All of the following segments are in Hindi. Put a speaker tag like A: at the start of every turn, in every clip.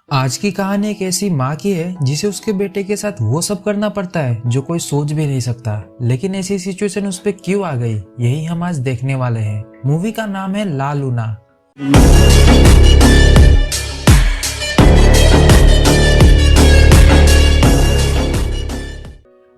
A: आज की कहानी एक ऐसी माँ की है जिसे उसके बेटे के साथ वो सब करना पड़ता है जो कोई सोच भी नहीं सकता। लेकिन ऐसी सिचुएशन उस पे क्यों आ गई, यही हम आज देखने वाले हैं। मूवी का नाम है ला लूना।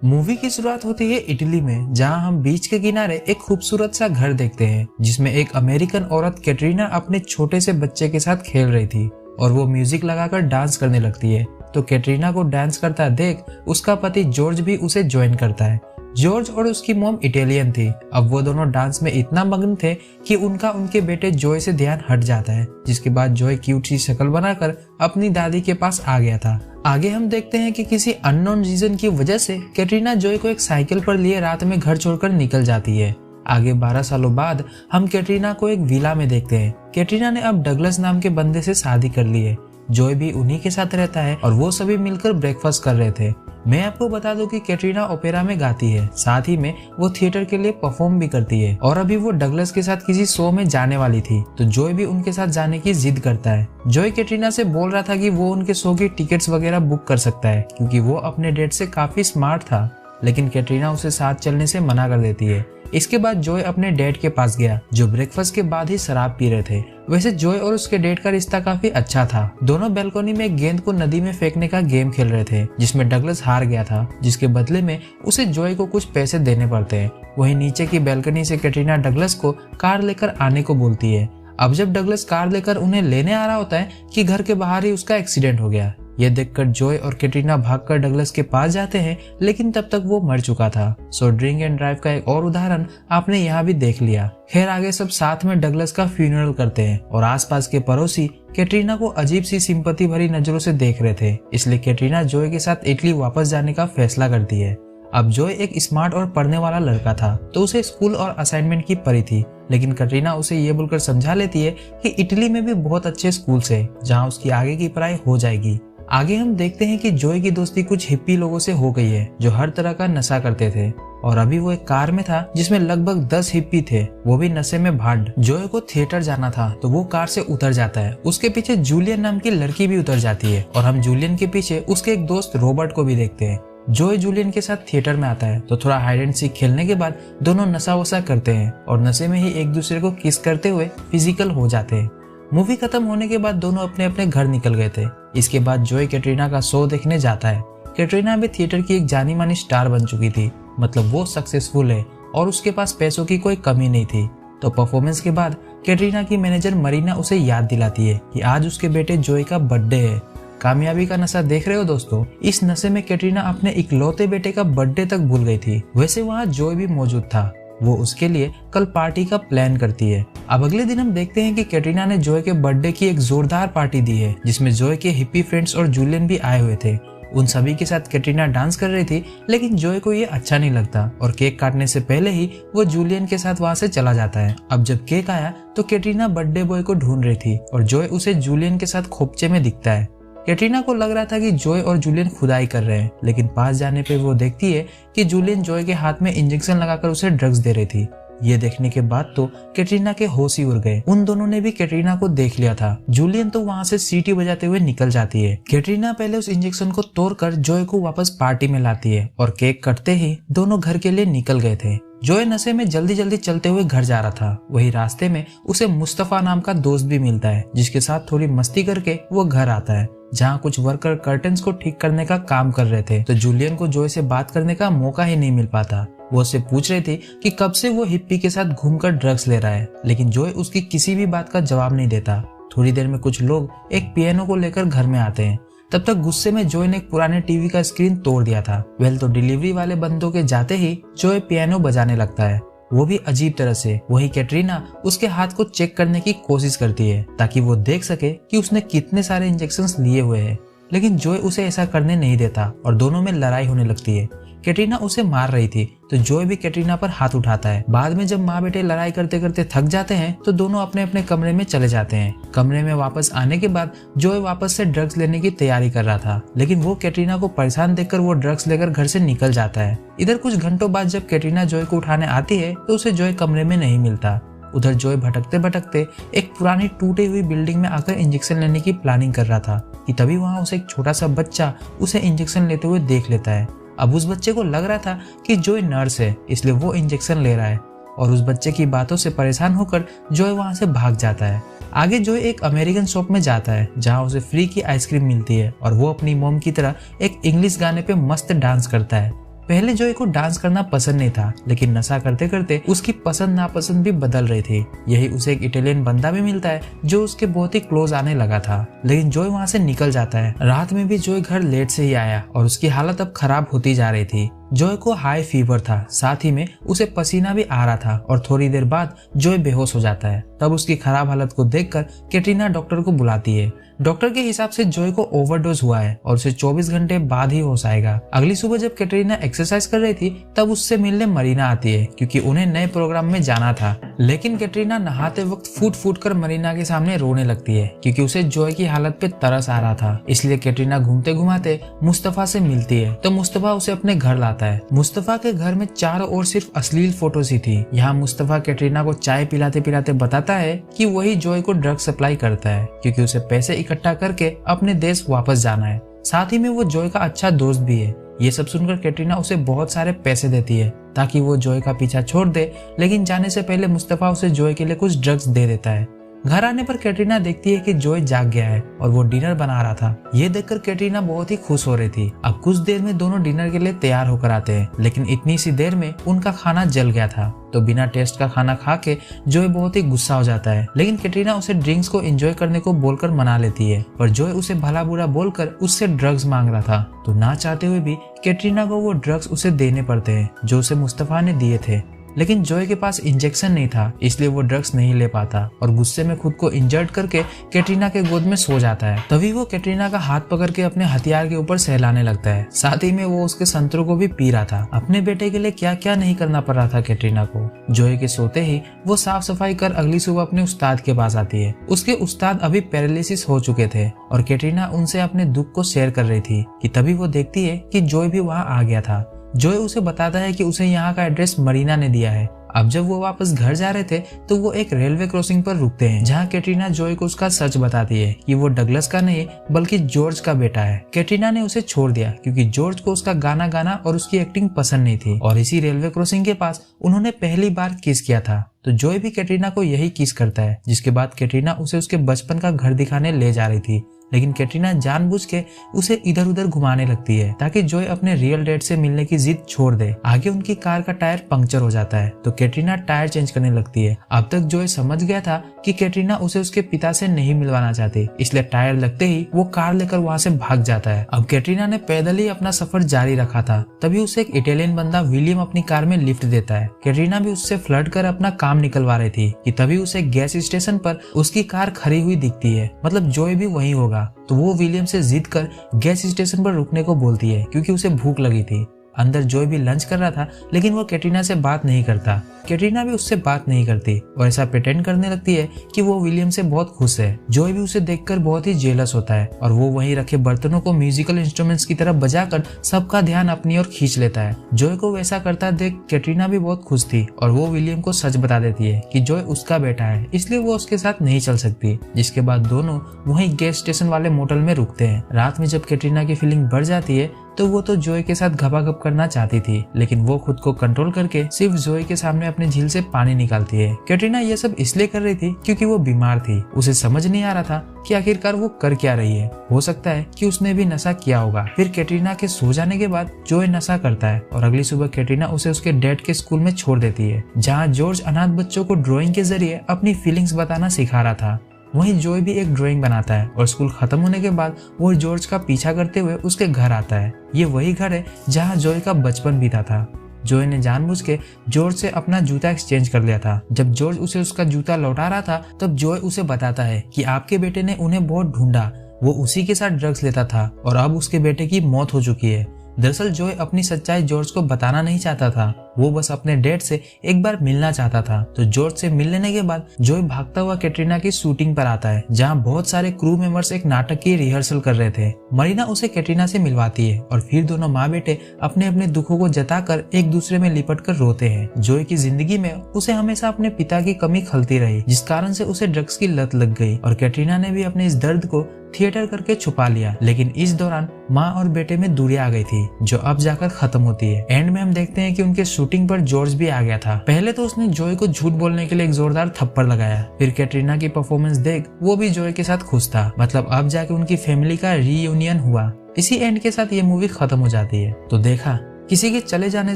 A: मूवी की शुरुआत होती है इटली में, जहां हम बीच के किनारे एक खूबसूरत सा घर देखते हैं जिसमें एक अमेरिकन औरत कैटरीना अपने छोटे से बच्चे के साथ खेल रही थी और वो म्यूजिक लगाकर डांस करने लगती है। तो कैटरीना को डांस करता देख उसका पति जॉर्ज भी उसे ज्वाइन करता है। जॉर्ज और उसकी मॉम इटालियन थी। अब वो दोनों डांस में इतना मग्न थे कि उनके बेटे जॉय से ध्यान हट जाता है, जिसके बाद जॉय क्यूट सी शक्ल बनाकर अपनी दादी के पास आ गया था। आगे हम देखते हैं कि किसी अननोन रीजन की वजह से कैटरीना जॉय को एक साइकिल पर लिए रात में घर छोड़कर निकल जाती है। आगे 12 सालों बाद हम कैटरीना को एक विला में देखते हैं। कैटरीना ने अब डगलस नाम के बंदे से शादी कर ली है। जॉय भी उन्हीं के साथ रहता है और वो सभी मिलकर ब्रेकफास्ट कर रहे थे। मैं आपको बता दूं कि कैटरीना ओपेरा में गाती है, साथ ही में वो थिएटर के लिए परफॉर्म भी करती है और अभी वो डगलस के साथ किसी शो में जाने वाली थी। तो जॉय भी उनके साथ जाने की जिद करता है। जॉय कैटरीना से बोल रहा था कि वो उनके शो की टिकट्स वगैरह बुक कर सकता है क्योंकि वो अपने डेट से काफी स्मार्ट था, लेकिन कैटरीना उसे साथ चलने से मना कर देती है। इसके बाद जॉय अपने डैड के पास गया जो ब्रेकफास्ट के बाद ही शराब पी रहे थे। वैसे जॉय और उसके डैड का रिश्ता काफी अच्छा था। दोनों बैल्कनी में एक गेंद को नदी में फेंकने का गेम खेल रहे थे जिसमें डगलस हार गया था, जिसके बदले में उसे जॉय को कुछ पैसे देने पड़ते हैं। वहीं नीचे की बैल्कनी से कैटरीना डगलस को कार लेकर आने को बोलती है। अब जब डगलस कार लेकर उन्हें लेने आ रहा होता है कि घर के बाहर ही उसका एक्सीडेंट हो गया। यह देखकर जॉय और कैटरीना भागकर डगलस के पास जाते हैं, लेकिन तब तक वो मर चुका था। सो ड्रिंक एंड ड्राइव का एक और उदाहरण आपने यहाँ भी देख लिया। खैर आगे सब साथ में डगलस का फ्यूनरल करते हैं और आसपास के पड़ोसी कैटरीना को अजीब सी सिंपैथी भरी नजरों से देख रहे थे, इसलिए कैटरीना जॉय के साथ इटली वापस जाने का फैसला करती है। अब जॉय एक स्मार्ट और पढ़ने वाला लड़का था, तो उसे स्कूल और असाइनमेंट की पड़ी थी, लेकिन कैटरीना उसे ये बोलकर समझा लेती है कि इटली में भी बहुत अच्छे स्कूल्स हैं जहाँ उसकी आगे की पढ़ाई हो जाएगी। आगे हम देखते हैं कि जॉय की दोस्ती कुछ हिप्पी लोगों से हो गई है जो हर तरह का नशा करते थे और अभी वो एक कार में था जिसमें लगभग 10 हिप्पी थे, वो भी नशे में भांड। जॉय को थिएटर जाना था तो वो कार से उतर जाता है। उसके पीछे जूलियन नाम की लड़की भी उतर जाती है और हम जूलियन के पीछे उसके एक दोस्त रॉबर्ट को भी देखते हैं। जॉय जूलियन के साथ थिएटर में आता है तो थोड़ा हाइड एंड सीक खेलने के बाद दोनों नशा वशा करते हैं और नशे में ही एक दूसरे को किस करते हुए फिजिकल हो जाते हैं। मूवी खत्म होने के बाद दोनों अपने अपने घर निकल गए थे। इसके बाद जॉय कैटरीना का शो देखने जाता है। कैटरीना भी थिएटर की एक जानी मानी स्टार बन चुकी थी, मतलब वो सक्सेसफुल है और उसके पास पैसों की कोई कमी नहीं थी। तो परफॉर्मेंस के बाद कैटरीना की मैनेजर मरीना उसे याद दिलाती है कि आज उसके बेटे जॉय का बर्थडे है। कामयाबी का नशा देख रहे हो दोस्तों? इस नशे में कैटरीना अपने इकलौते बेटे का बर्थडे तक भूल गई थी। वैसे वहाँ जॉय भी मौजूद था। वो उसके लिए कल पार्टी का प्लान करती है। अब अगले दिन हम देखते हैं कि कैटरीना ने जॉय के बर्थडे की एक जोरदार पार्टी दी है जिसमें जॉय के हिप्पी फ्रेंड्स और जूलियन भी आए हुए थे। उन सभी के साथ कैटरीना डांस कर रही थी, लेकिन जॉय को ये अच्छा नहीं लगता और केक काटने से पहले ही वो जूलियन के साथ वहां से चला जाता है। अब जब केक आया तो कैटरीना बर्थडे बॉय को ढूंढ रही थी और जॉय उसे जूलियन के साथ खोपचे में दिखता है। कैटरीना को लग रहा था कि जॉय और जूलियन खुदाई कर रहे हैं, लेकिन पास जाने पे वो देखती है कि जूलियन जॉय के हाथ में इंजेक्शन लगाकर उसे ड्रग्स दे रही थी। ये देखने के बाद तो कैटरीना के होश ही उड़ गए। उन दोनों ने भी कैटरीना को देख लिया था। जूलियन तो वहां से सीटी बजाते हुए निकल जाती है। कैटरीना पहले उस इंजेक्शन को तोड़कर जॉय को वापस पार्टी में लाती है और केक कटते ही दोनों घर के लिए निकल गए थे। जॉय नशे में जल्दी जल्दी चलते हुए घर जा रहा था। वही रास्ते में उसे मुस्तफा नाम का दोस्त भी मिलता है जिसके साथ थोड़ी मस्ती करके वो घर आता है, जहाँ कुछ वर्कर कर्टन्स को ठीक करने का काम कर रहे थे। तो जूलियन को जॉय से बात करने का मौका ही नहीं मिल पाता। वो उससे पूछ रहे थे कि कब से वो हिप्पी के साथ घूमकर ड्रग्स ले रहा है, लेकिन जॉय उसकी किसी भी बात का जवाब नहीं देता। थोड़ी देर में कुछ लोग एक पियानो को लेकर घर में आते हैं। तब तक गुस्से में जॉय ने एक पुराने टीवी का स्क्रीन तोड़ दिया था। वेल तो डिलीवरी वाले बंदों के जाते ही जॉय पियानो बजाने लगता है, वो भी अजीब तरह से। वही कैटरीना उसके हाथ को चेक करने की कोशिश करती है ताकि वो देख सके कि उसने कितने सारे इंजेक्शंस लिए हुए हैं, लेकिन जॉय उसे ऐसा करने नहीं देता और दोनों में लड़ाई होने लगती है। कैटरीना उसे मार रही थी तो जॉय भी कैटरीना पर हाथ उठाता है। बाद में जब माँ बेटे लड़ाई करते करते थक जाते हैं तो दोनों अपने अपने कमरे में चले जाते हैं। कमरे में वापस आने के बाद जॉय वापस से ड्रग्स लेने की तैयारी कर रहा था, लेकिन वो कैटरीना को परेशान देखकर वो ड्रग्स लेकर घर से निकल जाता है। इधर कुछ घंटों बाद जब कैटरीना जॉय को उठाने आती है तो उसे जॉय कमरे में नहीं मिलता। उधर जॉय भटकते भटकते एक पुरानी टूटी हुई बिल्डिंग में आकर इंजेक्शन लेने की प्लानिंग कर रहा था कि तभी वहां उसे एक छोटा सा बच्चा उसे इंजेक्शन लेते हुए देख लेता है। अब उस बच्चे को लग रहा था कि जॉय नर्स है, इसलिए वो इंजेक्शन ले रहा है और उस बच्चे की बातों से परेशान होकर जॉय वहां से भाग जाता है। आगे जॉय एक अमेरिकन शॉप में जाता है जहां उसे फ्री की आइसक्रीम मिलती है और वो अपनी मॉम की तरह एक इंग्लिश गाने पे मस्त डांस करता है। पहले जॉय को डांस करना पसंद नहीं था, लेकिन नशा करते करते उसकी पसंद नापसंद भी बदल रही थी। यही उसे एक इटालियन बंदा भी मिलता है जो उसके बहुत ही क्लोज आने लगा था, लेकिन जॉय वहां से निकल जाता है। रात में भी जॉय घर लेट से ही आया और उसकी हालत अब खराब होती जा रही थी। जॉय को हाई फीवर था, साथ ही में उसे पसीना भी आ रहा था और थोड़ी देर बाद जॉय बेहोश हो जाता है। तब उसकी खराब हालत को देखकर कैटरीना डॉक्टर को बुलाती है। डॉक्टर के हिसाब से जॉय को ओवरडोज हुआ है और उसे 24 घंटे बाद ही होश आएगा। अगली सुबह जब कैटरीना एक्सरसाइज कर रही थी तब उससे मिलने मरीना आती है क्योंकि उन्हें नए प्रोग्राम में जाना था, लेकिन कैटरीना नहाते वक्त फूट फूट कर मरीना के सामने रोने लगती है क्योंकि उसे जॉय की हालत पे तरस आ रहा था। इसलिए कैटरीना घूमते घुमाते मुस्तफा से मिलती है तो मुस्तफा उसे अपने घर लाता है। मुस्तफा के घर में चारों ओर सिर्फ अश्लील फोटोज ही थी। यहाँ मुस्तफा कैटरीना को चाय पिलाते पिलाते बताता है कि वही जॉय को ड्रग सप्लाई करता है क्योंकि उसे पैसे इकट्ठा करके अपने देश वापस जाना है। साथ ही में वो जॉय का अच्छा दोस्त भी है। ये सब सुनकर कैटरीना उसे बहुत सारे पैसे देती है ताकि वो जॉय का पीछा छोड़ दे, लेकिन जाने से पहले मुस्तफा उसे जॉय के लिए कुछ ड्रग्स दे देता है। घर आने पर कैटरीना देखती है कि जॉय जाग गया है और वो डिनर बना रहा था। ये देखकर कैटरीना बहुत ही खुश हो रही थी। अब कुछ देर में दोनों डिनर के लिए तैयार होकर आते हैं, लेकिन इतनी सी देर में उनका खाना जल गया था। तो बिना टेस्ट का खाना खा के जॉय बहुत ही गुस्सा हो जाता है, लेकिन कैटरीना उसे ड्रिंक्स को एंजॉय करने को बोलकर मना लेती है। पर जॉय उसे भला बुरा बोलकर उससे ड्रग्स मांग रहा था, तो ना चाहते हुए भी कैटरीना को वो ड्रग्स उसे देने पड़ते हैं जो उसे मुस्तफा ने दिए थे। लेकिन जॉय के पास इंजेक्शन नहीं था, इसलिए वो ड्रग्स नहीं ले पाता और गुस्से में खुद को इंजर्ड करके कैटरीना के गोद में सो जाता है। तभी वो कैटरीना का हाथ पकड़ के अपने हथियार के ऊपर सहलाने लगता है। साथ ही में वो उसके संतरों को भी पी रहा था। अपने बेटे के लिए क्या क्या नहीं करना पड़ रहा था कैटरीना को। जॉय के सोते ही वो साफ सफाई कर अगली सुबह अपने उस्ताद के पास आती है। उसके उस्ताद अभी पैरालिसिस हो चुके थे और कैटरीना उनसे अपने दुख को शेयर कर रही थी कि तभी वो देखती है कि जॉय भी वहाँ आ गया था। जॉय उसे बताता है कि उसे यहाँ का एड्रेस मरीना ने दिया है। अब जब वो वापस घर जा रहे थे तो वो एक रेलवे क्रॉसिंग पर रुकते हैं जहाँ कैटरीना जॉय को उसका सच बताती है कि वो डगलस का नहीं बल्कि जॉर्ज का बेटा है। कैटरीना ने उसे छोड़ दिया क्योंकि जॉर्ज को उसका गाना गाना और उसकी एक्टिंग पसंद नहीं थी और इसी रेलवे क्रॉसिंग के पास उन्होंने पहली बार किस किया था। तो जॉय भी कैटरीना को यही किस करता है, जिसके बाद कैटरीना उसे उसके बचपन का घर दिखाने ले जा रही थी, लेकिन कैटरीना जानबूझ के उसे इधर उधर घुमाने लगती है ताकि जॉय अपने रियल डैड से मिलने की जिद छोड़ दे। आगे उनकी कार का टायर पंक्चर हो जाता है तो कैटरीना टायर चेंज करने लगती है। अब तक जॉय समझ गया था कि कैटरीना उसे उसके पिता से नहीं मिलवाना चाहती, इसलिए टायर लगते ही वो कार लेकर वहाँ से भाग जाता है। अब कैटरीना ने पैदल ही अपना सफर जारी रखा था। तभी उसे एक इटालियन बंदा विलियम अपनी कार में लिफ्ट देता है। कैटरीना भी उससे फ्लर्ट कर अपना काम निकलवा रही थी कि तभी उसे गैस स्टेशन पर उसकी कार खड़ी हुई दिखती है, मतलब जॉय भी वहीं होगा। तो वो विलियम से जिद कर गैस स्टेशन पर रुकने को बोलती है क्योंकि उसे भूख लगी थी। अंदर जॉय भी लंच कर रहा था, लेकिन वो कैटरीना से बात नहीं करता। कैटरीना भी उससे बात नहीं करती और ऐसा प्रिटेंड करने लगती है कि वो विलियम से बहुत खुश है। जॉय भी उसे देखकर बहुत ही जेलस होता है और वो वहीं रखे बर्तनों को म्यूजिकल इंस्ट्रूमेंट्स की तरह बजाकर सबका ध्यान अपनी ओर खींच लेता है। जॉय को वैसा करता देख कैटरीना भी बहुत खुश थी और वो विलियम को सच बता देती है कि जॉय उसका बेटा है, इसलिए वो उसके साथ नहीं चल सकती। जिसके बाद दोनों वहीं गैस स्टेशन वाले मोटल में रुकते हैं। रात में जब कैटरीना की फीलिंग बढ़ जाती है तो वो तो जॉय के साथ घपाघप करना चाहती थी, लेकिन वो खुद को कंट्रोल करके सिर्फ जॉय के सामने अपने झील से पानी निकालती है। कैटरीना ये सब इसलिए कर रही थी क्योंकि वो बीमार थी। उसे समझ नहीं आ रहा था कि आखिरकार वो कर क्या रही है। हो सकता है कि उसने भी नशा किया होगा। फिर कैटरीना के सो जाने के बाद जॉय नशा करता है और अगली सुबह कैटरीना उसे उसके डैड के स्कूल में छोड़ देती है, जहाँ जॉर्ज अनाथ बच्चों को ड्राइंग के जरिए अपनी फीलिंग्स बताना सिखा रहा था। वहीं जॉय भी एक ड्राइंग बनाता है और स्कूल खत्म होने के बाद वो जॉर्ज का पीछा करते हुए उसके घर आता है। ये वही घर है जहाँ जॉय का बचपन बीता था। जॉय ने जानबूझ के जॉर्ज से अपना जूता एक्सचेंज कर लिया था। जब जॉर्ज उसे उसका जूता लौटा रहा था तब जॉय उसे बताता है कि आपके बेटे ने उन्हें बहुत ढूंढा, वो उसी के साथ ड्रग्स लेता था और अब उसके बेटे की मौत हो चुकी है। दरअसल जॉय अपनी सच्चाई जॉर्ज को बताना नहीं चाहता था, वो बस अपने डैड से एक बार मिलना चाहता था। तो जॉर्ज से मिल लेने के बाद जॉय भागता हुआ कैटरीना की शूटिंग पर आता है, जहाँ बहुत सारे क्रू मेंबर्स एक नाटक की रिहर्सल कर रहे थे। मरीना उसे कैटरीना से मिलवाती है और फिर दोनों माँ बेटे अपने अपने दुखों को जताकर एक दूसरे में लिपट कर रोते हैं। जॉय की जिंदगी में उसे हमेशा अपने पिता की कमी खलती रही, जिस कारण से उसे ड्रग्स की लत लग गई और कैटरीना ने भी अपने इस दर्द को थिएटर करके छुपा लिया। लेकिन इस दौरान माँ और बेटे में दूरी आ गई थी, जो अब जाकर खत्म होती है। एंड में हम देखते हैं कि उनके शूटिंग पर जॉर्ज भी आ गया था। पहले तो उसने जॉय को झूठ बोलने के लिए एक जोरदार थप्पड़ लगाया, फिर कैटरीना की परफॉर्मेंस देख वो भी जॉय के साथ खुश था। मतलब अब जाके उनकी फैमिली का रीयूनियन हुआ। इसी एंड के साथ ये मूवी खत्म हो जाती है। तो देखा, किसी के चले जाने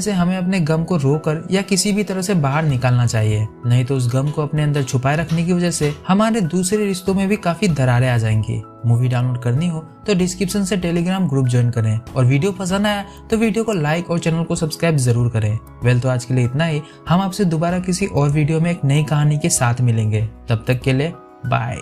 A: से हमें अपने गम को रोकर या किसी भी तरह से बाहर निकालना चाहिए, नहीं तो उस गम को अपने अंदर छुपाए रखने की वजह से हमारे दूसरे रिश्तों में भी काफी दरारें आ जाएंगी। मूवी डाउनलोड करनी हो तो डिस्क्रिप्शन से टेलीग्राम ग्रुप ज्वाइन करें, और वीडियो पसंद आया तो वीडियो को लाइक और चैनल को सब्सक्राइब जरूर करें। तो आज के लिए इतना ही। हम आपसे दोबारा किसी और वीडियो में एक नई कहानी के साथ मिलेंगे। तब तक के लिए बाय।